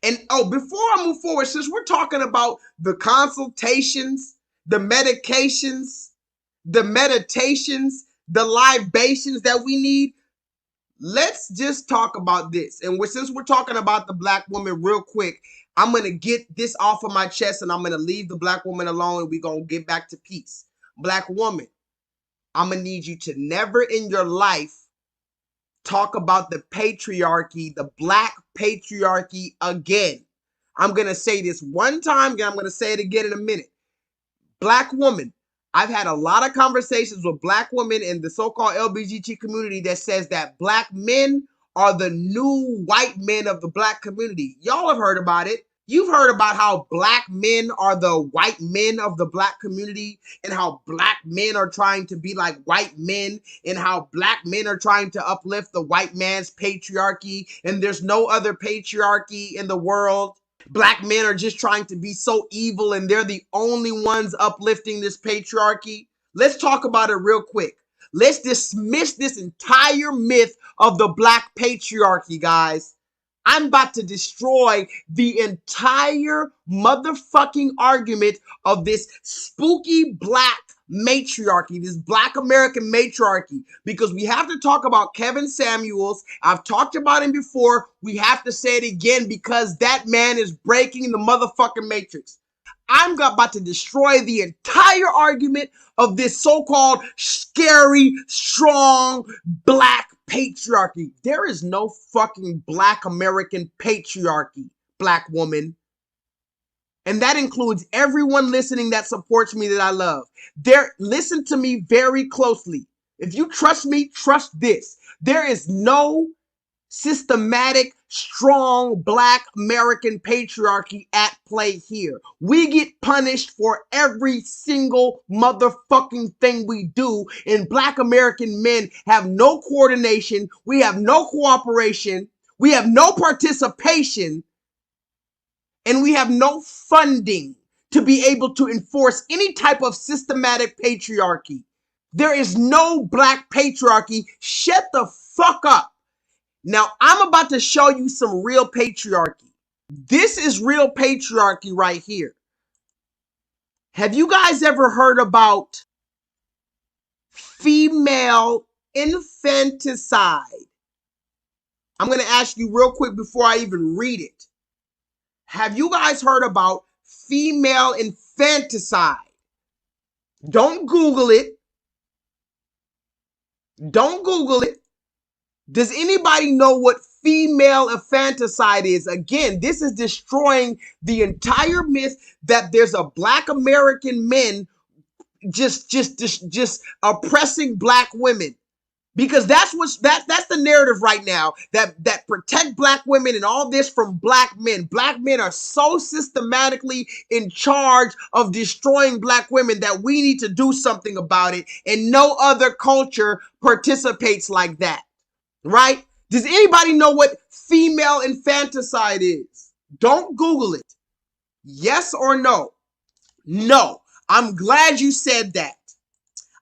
And oh, before I move forward, since we're talking about the consultations, the medications, the meditations, the libations that we need, let's just talk about this. And since we're talking about the black woman real quick, I'm going to get this off of my chest and I'm going to leave the black woman alone and we're going to get back to peace. Black woman, I'm going to need you to never in your life talk about the patriarchy, the black patriarchy again. I'm going to say this one time, and I'm going to say it again in a minute. Black woman, I've had a lot of conversations with black women in the so-called LGBT community that says that black men are the new white men of the black community. Y'all have heard about it. You've heard about how black men are the white men of the black community and how black men are trying to be like white men and how black men are trying to uplift the white man's patriarchy and there's no other patriarchy in the world. Black men are just trying to be so evil and they're the only ones uplifting this patriarchy. Let's talk about it real quick. Let's dismiss this entire myth of the black patriarchy, guys. I'm about to destroy the entire motherfucking argument of this spooky black matriarchy, this black American matriarchy, because we have to talk about Kevin Samuels. I've talked about him before. We have to say it again because that man is breaking the motherfucking matrix. I'm about to destroy the entire argument of this so-called scary, strong, black patriarchy. There is no fucking black American patriarchy, black woman. And that includes everyone listening that supports me that I love. Listen to me very closely. If you trust me, trust this. There is no systematic, strong black American patriarchy at play here. We get punished for every single motherfucking thing we do, and black American men have no coordination, we have no cooperation, we have no participation, and we have no funding to be able to enforce any type of systematic patriarchy. There is no black patriarchy. Shut the fuck up. Now, I'm about to show you some real patriarchy. This is real patriarchy right here. Have you guys ever heard about female infanticide? I'm going to ask you real quick before I even read it. Have you guys heard about female infanticide? Don't Google it. Don't Google it. Does anybody know what female infanticide is? Again, this is destroying the entire myth that there's a black American men just oppressing black women. Because that's the narrative right now that protect black women and all this from black men. Black men are so systematically in charge of destroying black women that we need to do something about it, and no other culture participates like that. Right? Does anybody know what female infanticide is? Don't Google it. Yes or no? No. I'm glad you said that.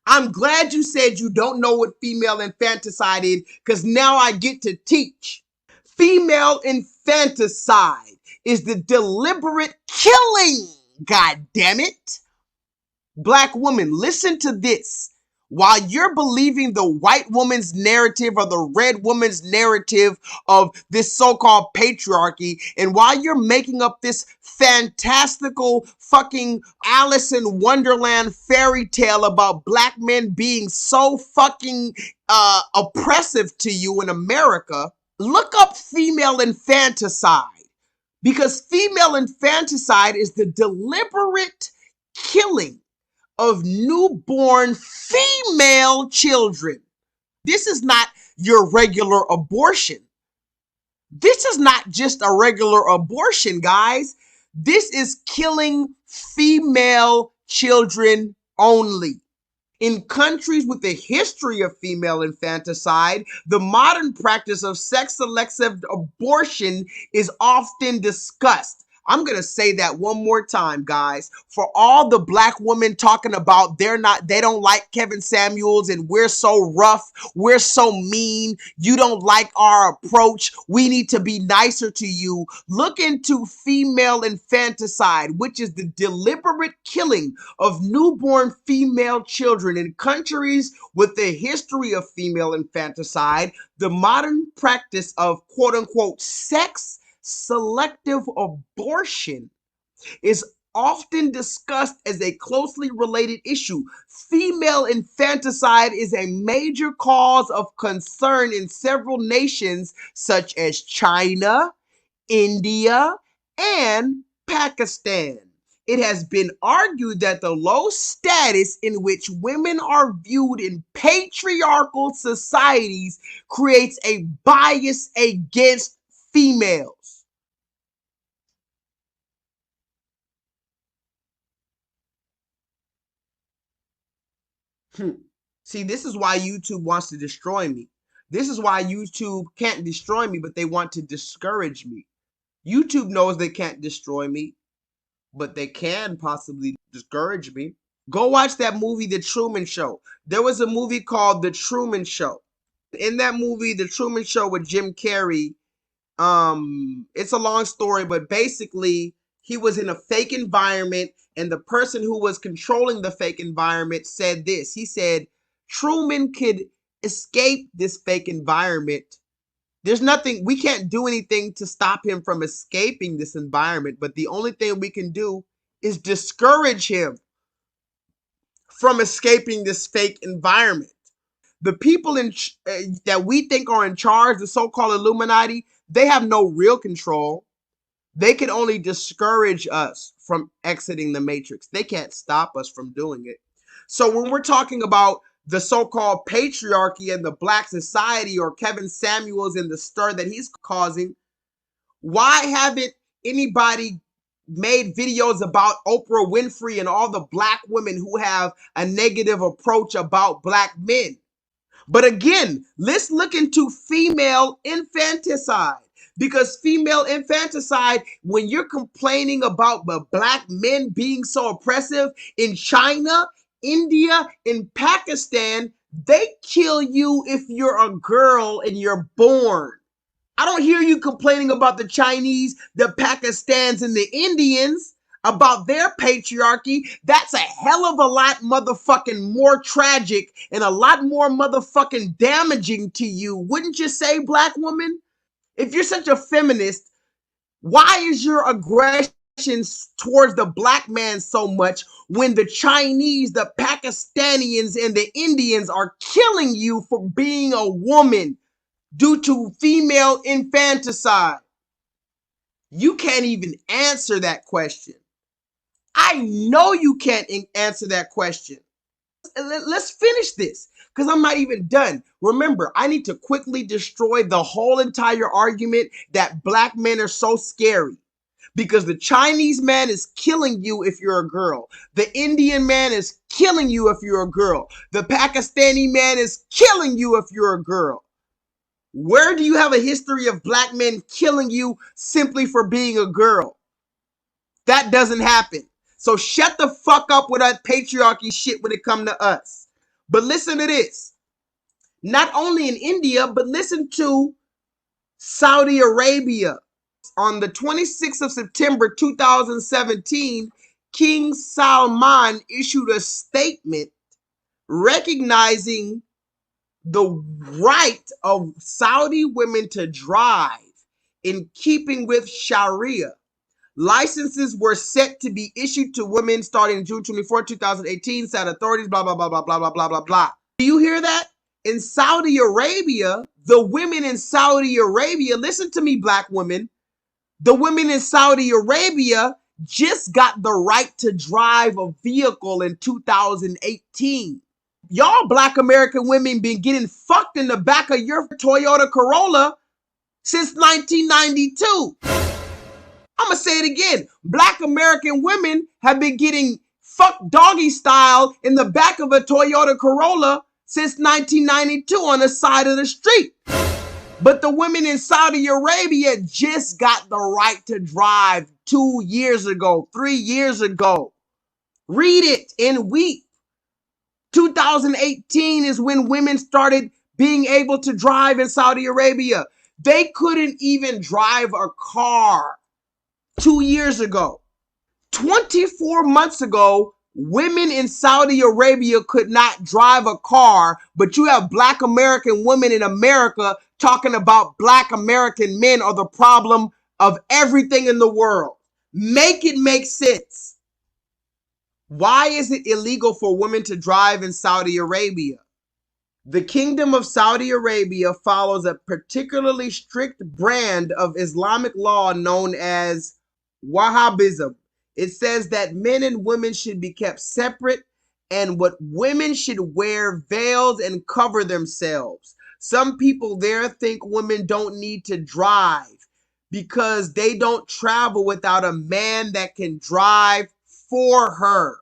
I'm glad you said you don't know what female infanticide is, because now I get to teach. Female infanticide is the deliberate killing, God damn it. Black woman, listen to this. While you're believing the white woman's narrative or the red woman's narrative of this so-called patriarchy, and while you're making up this fantastical fucking Alice in Wonderland fairy tale about black men being so fucking oppressive to you in America, look up female infanticide. Because female infanticide is the deliberate killing of newborn female children. This is not your regular abortion. This is not just a regular abortion, guys. This is killing female children only. In countries with a history of female infanticide, the modern practice of sex-selective abortion is often discussed. I'm going to say that one more time, guys. For all the black women talking about they don't like Kevin Samuels and we're so rough, we're so mean, you don't like our approach, we need to be nicer to you. Look into female infanticide, which is the deliberate killing of newborn female children in countries with a history of female infanticide. The modern practice of quote unquote sex selective abortion is often discussed as a closely related issue. Female infanticide is a major cause of concern in several nations such as China, India, and Pakistan. It has been argued that the low status in which women are viewed in patriarchal societies creates a bias against females. See, this is why YouTube wants to destroy me. This is why YouTube can't destroy me, but they want to discourage me. YouTube knows they can't destroy me, but they can possibly discourage me. Go watch that movie, The Truman Show. There was a movie called The Truman Show. In that movie, The Truman Show with Jim Carrey, it's a long story, but basically he was in a fake environment and the person who was controlling the fake environment said this. He said, Truman could escape this fake environment. There's nothing, we can't do anything to stop him from escaping this environment, but the only thing we can do is discourage him from escaping this fake environment. The people that we think are in charge, the so-called Illuminati, they have no real control. They can only discourage us from exiting the matrix. They can't stop us from doing it. So when we're talking about the so-called patriarchy and the black society, or Kevin Samuels and the stir that he's causing, why haven't anybody made videos about Oprah Winfrey and all the black women who have a negative approach about black men? But again, let's look into female infanticide, because female infanticide, when you're complaining about the black men being so oppressive in China, India, and Pakistan, they kill you if you're a girl and you're born. I don't hear you complaining about the Chinese, the Pakistans, and the Indians, about their patriarchy. That's a hell of a lot motherfucking more tragic and a lot more motherfucking damaging to you. Wouldn't you say, black woman? If you're such a feminist, why is your aggression towards the black man so much when the Chinese, the Pakistanians, and the Indians are killing you for being a woman due to female infanticide? You can't even answer that question. I know you can't answer that question. Let's finish this, because I'm not even done. Remember, I need to quickly destroy the whole entire argument that black men are so scary. Because the Chinese man is killing you if you're a girl. The Indian man is killing you if you're a girl. The Pakistani man is killing you if you're a girl. Where do you have a history of black men killing you simply for being a girl? That doesn't happen. So shut the fuck up with that patriarchy shit when it comes to us. But listen to this. Not only in India, but listen to Saudi Arabia. On the 26th of September 2017, King Salman issued a statement recognizing the right of Saudi women to drive in keeping with Sharia. Licenses were set to be issued to women starting June 24, 2018, said authorities, blah, blah, blah, blah, blah, blah, blah, blah, blah. Do you hear that? In Saudi Arabia, the women in Saudi Arabia, listen to me, black women, the women in Saudi Arabia just got the right to drive a vehicle in 2018. Y'all black American women been getting fucked in the back of your Toyota Corolla since 1992. I'm gonna say it again. Black American women have been getting fucked doggy style in the back of a Toyota Corolla since 1992 on the side of the street. But the women in Saudi Arabia just got the right to drive 2 years ago, 3 years ago. Read it and weep. 2018 is when women started being able to drive in Saudi Arabia. They couldn't even drive a car 2 years ago. 24 months ago, women in Saudi Arabia could not drive a car, but you have Black American women in America talking about Black American men are the problem of everything in the world. Make it make sense. Why is it illegal for women to drive in Saudi Arabia? The Kingdom of Saudi Arabia follows a particularly strict brand of Islamic law known as Wahhabism. It says that men and women should be kept separate and what women should wear veils and cover themselves. Some people there think women don't need to drive because they don't travel without a man that can drive for her.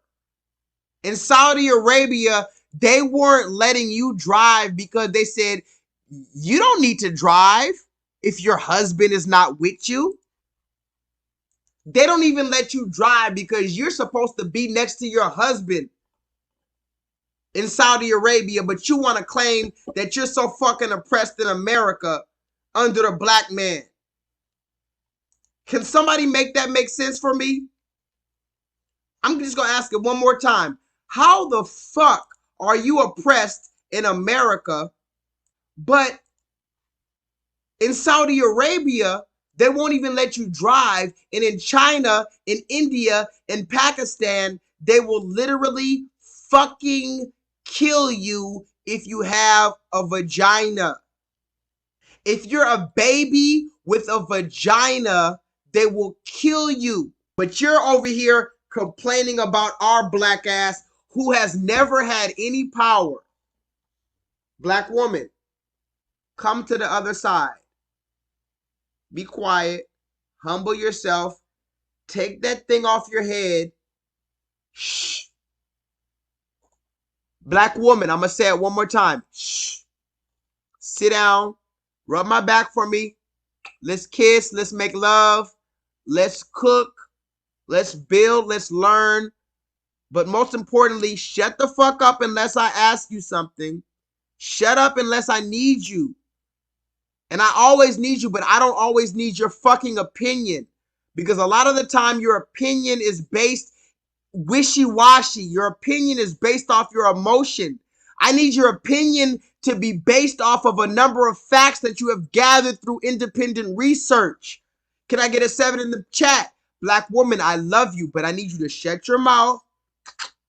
In Saudi Arabia, they weren't letting you drive because they said, you don't need to drive if your husband is not with you. They don't even let you drive because you're supposed to be next to your husband in Saudi Arabia, but you want to claim that you're so fucking oppressed in America under the Black man. Can somebody make that make sense for me? I'm just going to ask it one more time. How the fuck are you oppressed in America, but in Saudi Arabia, they won't even let you drive, and in China, in India, in Pakistan, they will literally fucking kill you if you have a vagina. If you're a baby with a vagina, they will kill you. But you're over here complaining about our Black ass who has never had any power. Black woman, come to the other side. Be quiet. Humble yourself. Take that thing off your head. Shh. Black woman, I'm going to say it one more time. Shh. Sit down. Rub my back for me. Let's kiss. Let's make love. Let's cook. Let's build. Let's learn. But most importantly, shut the fuck up unless I ask you something. Shut up unless I need you. And I always need you, but I don't always need your fucking opinion. Because a lot of the time, your opinion is based wishy-washy. Your opinion is based off your emotion. I need your opinion to be based off of a number of facts that you have gathered through independent research. Can I get a 7 in the chat? Black woman, I love you, but I need you to shut your mouth.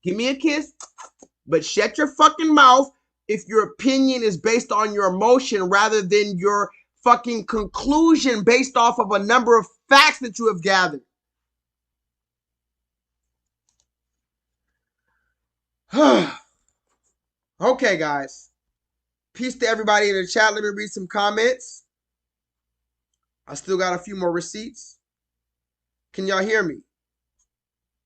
Give me a kiss, but shut your fucking mouth if your opinion is based on your emotion rather than your fucking conclusion based off of a number of facts that you have gathered. Okay, guys. Peace to everybody in the chat. Let me read some comments. I still got a few more receipts. Can y'all hear me?